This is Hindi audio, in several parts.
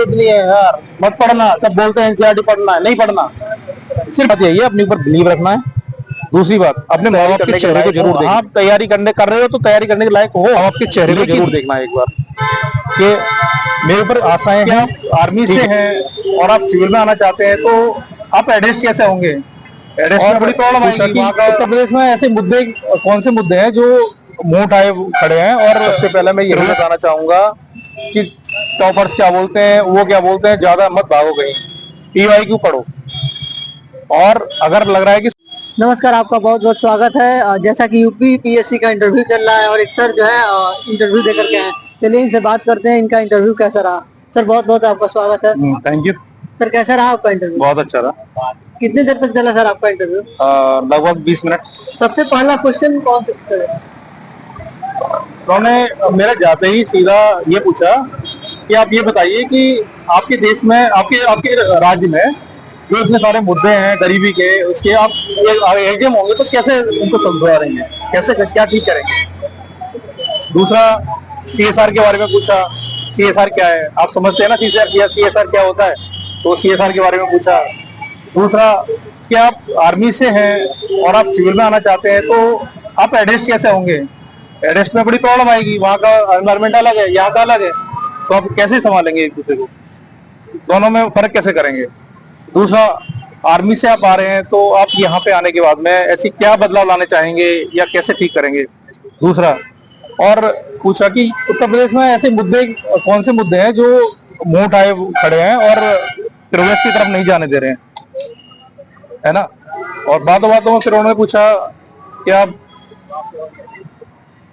नहीं है यार, मत पढ़ना। तब बोलते हैं एनसीईआरटी पढ़ना है, नहीं पढ़ना। सिर्फ बात यही है, अपने ऊपर बिलीव रखना है। दूसरी बात, अपने माँ बाप के चेहरे को जरूर देखना। आप तैयारी कर रहे हो तो तैयारी करने के लायक हो, माँ बाप के चेहरे को जरूर देखना एक बार कि मेरे ऊपर आशाएं हैं। आप आर्मी से हैं और आप सिविल में आना चाहते हैं तो आप एडजस्ट कैसे होंगे? एडजस्ट में बड़ी प्रॉब्लम आएगी। उत्तर प्रदेश में ऐसे मुद्दे कौन से मुद्दे हैं जो मुंह उठाए खड़े हैं? और सबसे पहले मैं यही बताना चाहूंगा कि टॉपर्स क्या बोलते हैं, वो क्या बोलते हैं, ज्यादा मत भागो कहीं, पीवाईक्यू पढ़ो। और अगर लग रहा है कि नमस्कार, आपका बहुत बहुत स्वागत है। जैसा कि यूपी पीएससी का इंटरव्यू चल रहा है और एक सर जो है इंटरव्यू देकर के आए। चलिए इनसे बात करते हैं, इनका इंटरव्यू कैसा रहा। सर बहुत बहुत आपका स्वागत है। थैंक यू सर, कैसा रहा आपका इंटरव्यू? बहुत अच्छा रहा। कितनी देर तक चला सर आपका इंटरव्यू? लगभग 20 मिनट। सबसे पहला क्वेश्चन कौन से पूछा? उन्होंने मेरा जाते ही सीधा ये पूछा कि आप ये बताइए कि आपके देश में, आपके आपके राज्य में जो इतने सारे मुद्दे हैं गरीबी के, उसके आप एग्जाम होंगे तो कैसे उनको सुधारेंगे, कैसे क्या ठीक करेंगे? दूसरा, सीएसआर के बारे में पूछा। सीएसआर क्या है, आप समझते हैं ना सीएसआर क्या होता है? तो सीएसआर के बारे में पूछा। दूसरा, कि आप आर्मी से हैं और आप सिविल में आना चाहते हैं तो आप एडजस्ट कैसे होंगे? एडजस्ट में बड़ी प्रॉब्लम आएगी, वहाँ का एनवायरमेंट अलग है, यहाँ का अलग है, तो आप कैसे संभालेंगे एक दूसरे को? दोनों में फर्क कैसे करेंगे? दूसरा, आर्मी से आप आ रहे हैं तो आप यहाँ पे आने के बाद में ऐसी क्या बदलाव लाने चाहेंगे या कैसे ठीक करेंगे? दूसरा, और पूछा कि उत्तर प्रदेश में ऐसे मुद्दे कौन से मुद्दे हैं जो मुंह उठाए खड़े हैं और प्रोग्रेस की तरफ नहीं जाने दे रहे हैं, है ना? और बातों बातों में फिर उन्होंने पूछा कि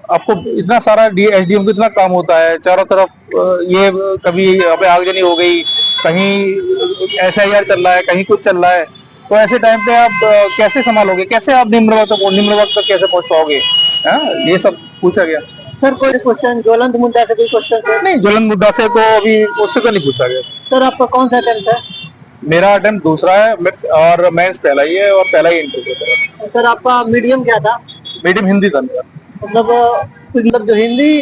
आपको इतना सारा एसडीएम को इतना काम होता है चारों तरफ, ये कभी आगजनी हो गई, कहीं एसआईआर चल रहा है, कहीं कुछ चल रहा है, तो ऐसे टाइम पे आप कैसे संभालोगे? कैसे आप निम्न वर्ग तक कैसे पहुंच पाओगे? ये सब पूछा गया। सर कोई क्वेश्चन ज्वलंत मुद्दा से कोई क्वेश्चन? नहीं, ज्वलंत मुद्दा से तो अभी उससे तो नहीं पूछा गया। सर आपका कौन सा अटेम्प्ट है? मेरा अटेम्प्ट दूसरा है और मेंस पहला ही है और पहला ही इंटरव्यू। सर आपका मीडियम क्या था? मीडियम हिंदी था। मतलब जो हिंदी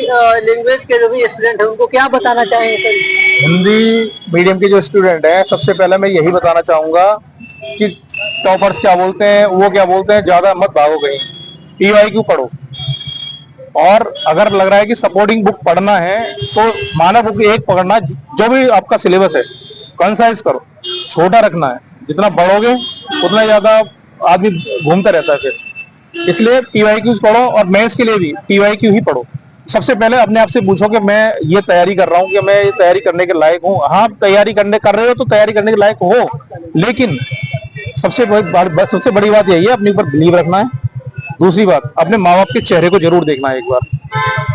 लैंग्वेज के जो भी स्टूडेंट है उनको क्या बताना चाहेंगे सर? हिंदी मीडियम के जो स्टूडेंट हैं, सबसे पहले मैं यही बताना चाहूंगा कि टॉपर्स क्या बोलते हैं, वो क्या बोलते हैं, ज्यादा मत भागो कहीं, पीवाईक्यू पढ़ो। और अगर लग रहा है कि सपोर्टिंग बुक पढ़ना है तो मानव बुक एक पकड़ना, जो भी आपका सिलेबस है कंसाइज करो, छोटा रखना है। जितना बढ़ोगे उतना ज्यादा आदमी घूमता रहता है फिर, इसलिए पीवाईक्यूज पढ़ो और मेंस के लिए भी पीवाईक्यू ही पढ़ो। सबसे पहले अपने आप से पूछो कि मैं ये तैयारी कर रहा हूँ, कि मैं ये तैयारी करने के लायक हूँ। हाँ, तैयारी कर रहे हो तो तैयारी करने के लायक हो, लेकिन सबसे बड़ी बात यही है, अपने ऊपर बिलीव रखना है। दूसरी बात, अपने माँ बाप के चेहरे को जरूर देखना है एक बार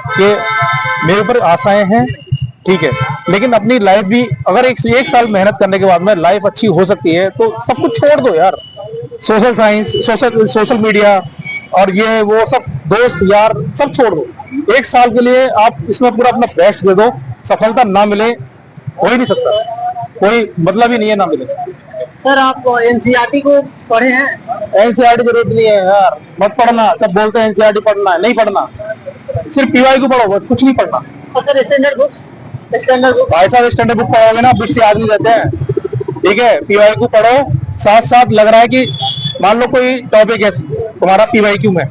कि मेरे ऊपर आशाएं हैं, ठीक है, लेकिन अपनी लाइफ भी अगर एक साल मेहनत करने के बाद में लाइफ अच्छी हो सकती है तो सब कुछ छोड़ दो यार। सोशल साइंस, सोशल मीडिया और ये वो सब दोस्त यार सब छोड़ दो। एक साल के लिए आप इसमें पूरा अपना बेस्ट दे दो। सफलता ना मिले हो ही नहीं सकता, कोई मतलब ही नहीं है ना मिले। सर आप एनसीईआरटी को पढ़े हैं? एनसीईआरटी जरूरत नहीं है यार, मत पढ़ना। तब बोलते हैं एनसीईआरटी पढ़ना है, नहीं पढ़ना। सिर्फ पीवाईक्यू पढ़ो, बस कुछ नहीं पढ़ना। सर स्टैंडर्ड बुक भाई साहब, स्टैंडर्ड बुक पढ़ोगे ना बिट से याद नहीं रहते हैं, ठीक है? पीवाईक्यू पढ़ो। साथ साथ लग रहा है कि मान लो कोई टॉपिक है तुम्हारा पीवाईक्यू में,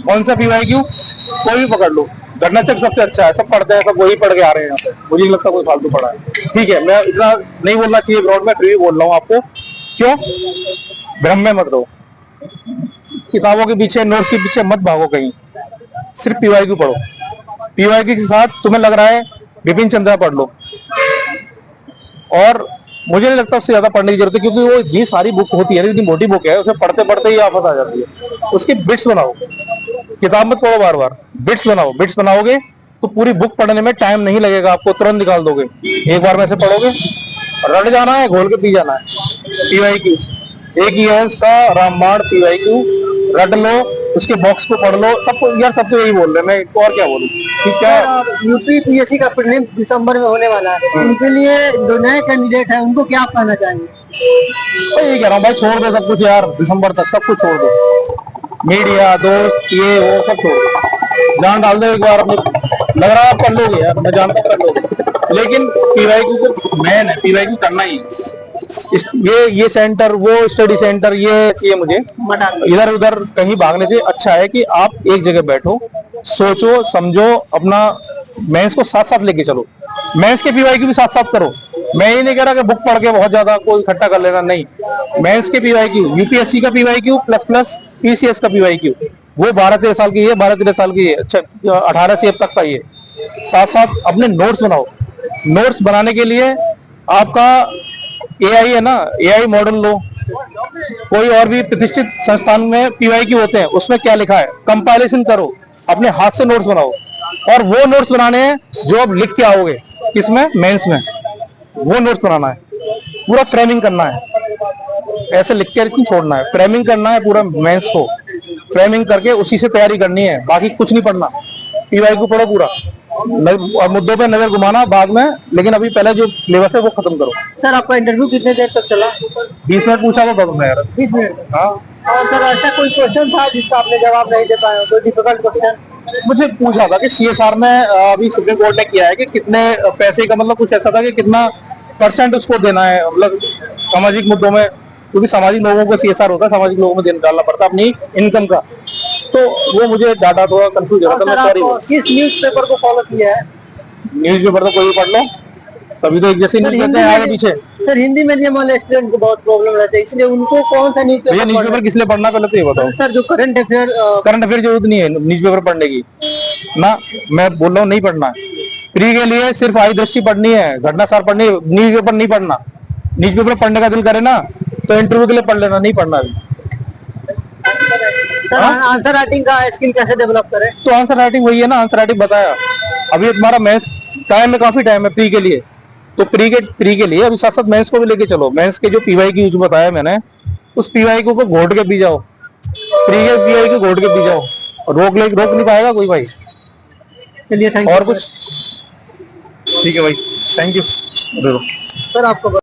कौन सा पीवाईक्यू? कोई भी पकड़ लो, घटना चक्र सबसे अच्छा है, सब पढ़ते हैं, सब वही पढ़ के आ रहे हैं यहाँ पे। मुझे नहीं लगता कोई फालतू पढ़ा है, ठीक है? मैं इतना नहीं बोलना चाहिए ब्रॉड में, फिर भी बोल रहा हूँ आपको। क्यों? भ्रम में मत रहो, किताबों के पीछे, नोट्स के पीछे मत भागो कहीं, सिर्फ पीवाईक्यू पढ़ो। पीवाईक्यू के साथ तुम्हें लग रहा है बिपिन चंद्रा पढ़ लो, और मुझे नहीं लगता उससे ज्यादा पढ़ने की जरूरत है, क्योंकि वो इतनी सारी बुक होती है, इतनी मोटी बुक है, उसे पढ़ते पढ़ते ही आफत आ जाती है। उसकी बिट्स बनाओ, किताब मत पढ़ो बार बार, बिट्स बनाओ। बिट्स बनाओगे तो पूरी बुक पढ़ने में टाइम नहीं लगेगा आपको, तुरंत निकाल दोगे। एक बार में से पढ़ोगे, रट जाना है, घोल के पी जाना है। पीवाईक्यू एक ही है उसका, रामबाण पीवाईक्यू रट लो, उसके बॉक्स को पढ़ लो। सबको यार, सब तो यही बोल रहे हैं, मैं और क्या बोलूं? ठीक है, यूपी पीएससी का प्रीलिम दिसंबर में होने वाला है, उनके लिए जो नए कैंडिडेट है उनको क्या कहना चाहेंगे? तो यही कह रहा हूँ भाई, छोड़ दो सब कुछ यार, दिसंबर तक सब कुछ छोड़ दो। मीडिया, दोस्त, ये वो सब छोड़ दो, जान डाल दो एक बार अपने। लग रहा है आप कर लोगे यार, मैं जानता हूँ कर लोगे। लेकिन पीवाईक्यू को मैन है, पीवाईक्यू करना ही है। ये सेंटर, वो स्टडी सेंटर, ये चाहिए मुझे इधर उधर कहीं भागने से अच्छा है कि आप एक जगह बैठो, सोचो समझो, अपना मेंस को साथ साथ लेके चलो, मेंस के पीवाईक्यू भी साथ साथ करो। मैं ये नहीं कह रहा कि बुक पढ़ के बहुत ज्यादा कोई इकट्ठा कर लेना, नहीं। मेंस के पीवाईक्यू, यूपीएससी का पीवाईक्यू प्लस प्लस पीसीएस का पीवाईक्यू, वो 12-13 साल की है, 12-13 साल की है, अच्छा 18 से अब तक का ये। साथ साथ अपने नोट्स बनाओ। नोट्स बनाने के लिए आपका एआई है ना, एआई मॉडल लो, कोई और भी प्रतिष्ठित संस्थान में पीवाईक्यू होते हैं, उसमें क्या लिखा है कंपाइलेशन करो, अपने हाथ से नोट्स बनाओ। और वो नोट्स बनाने हैं जो आप लिख के आओगे किसमें, मेंस में, वो नोट्स बनाना है। पूरा फ्रेमिंग करना है, ऐसे लिख के नहीं छोड़ना है, फ्रेमिंग करना है पूरा मेंस को, फ्रेमिंग करके उसी से तैयारी करनी है, बाकी कुछ नहीं पढ़ना। पीवाईक्यू पढ़ो पूरा, मुद्दों पे नजर घुमाना बाद में, लेकिन अभी पहले जो सिलेबस है वो खत्म करो। सर आपका इंटरव्यू कितने देर तक चला? 20 मिनट पूछा था तुमने यार। 20 मिनट। हाँ, और सर ऐसा कोई क्वेश्चन था जिसका आपने जवाब नहीं दे पाए, कोई डिफिकल्ट क्वेश्चन? मुझे पूछा था कि सीएसआर में अभी सुप्रीम कोर्ट ने किया है कि कितने पैसे का, मतलब कुछ ऐसा था कि कितना % उसको देना है, मतलब सामाजिक मुद्दों में, क्योंकि सामाजिक लोगों को सीएसआर होता है, सामाजिक लोगों में डालना पड़ता है अपनी इनकम का। तो वो मुझे डाटा थोड़ा कंफ्यूज हो रहा था, मैं सॉरी। किस न्यूज़पेपर को फॉलो किया है? न्यूज़पेपर तो कोई भी पढ़ लो, सभी तो एक जैसे न्यूज़ देते हैं आगे पीछे। सर हिंदी मीडियम वाले स्टूडेंट को बहुत प्रॉब्लम रहता है, इसलिए उनको कौन सा भैया न्यूज़पेपर किस लिए पढ़ना, पहले तो ये बताओ। सर जो करंट अफेयर जरूरत नहीं है न्यूज़पेपर पढ़ने की ना, मैं बोल रहा हूँ नहीं पढ़ना है। प्री के लिए सिर्फ आई दृष्टि पढ़नी है, घटनासार पढ़नी है, न्यूज़पेपर नहीं पढ़ना। न्यूज़पेपर पढ़ने का दिल करे ना तो इंटरव्यू के लिए पढ़ लेना, नहीं पढ़ना अभी। सर आंसर राइटिंग का स्किल कैसे डेवलप करें? तो आंसर राइटिंग वही है ना, आंसर राइटिंग बताया। अभी तुम्हारा मेंस टाइम में काफी टाइम है प्री के लिए, तो प्री के लिए अभी साथ साथ मेंस को भी लेके चलो। मेंस के जो पीवाईक्यू यूज बताया मैंने, उस पीवाईक्यू को घोट के पी जाओ, प्री के पीवाईक्यू घोट के पी जाओ, रोक नहीं पाएगा कोई भाई। चलिए थैंक यू। और कुछ? ठीक है भाई, थैंक यू। सर आपको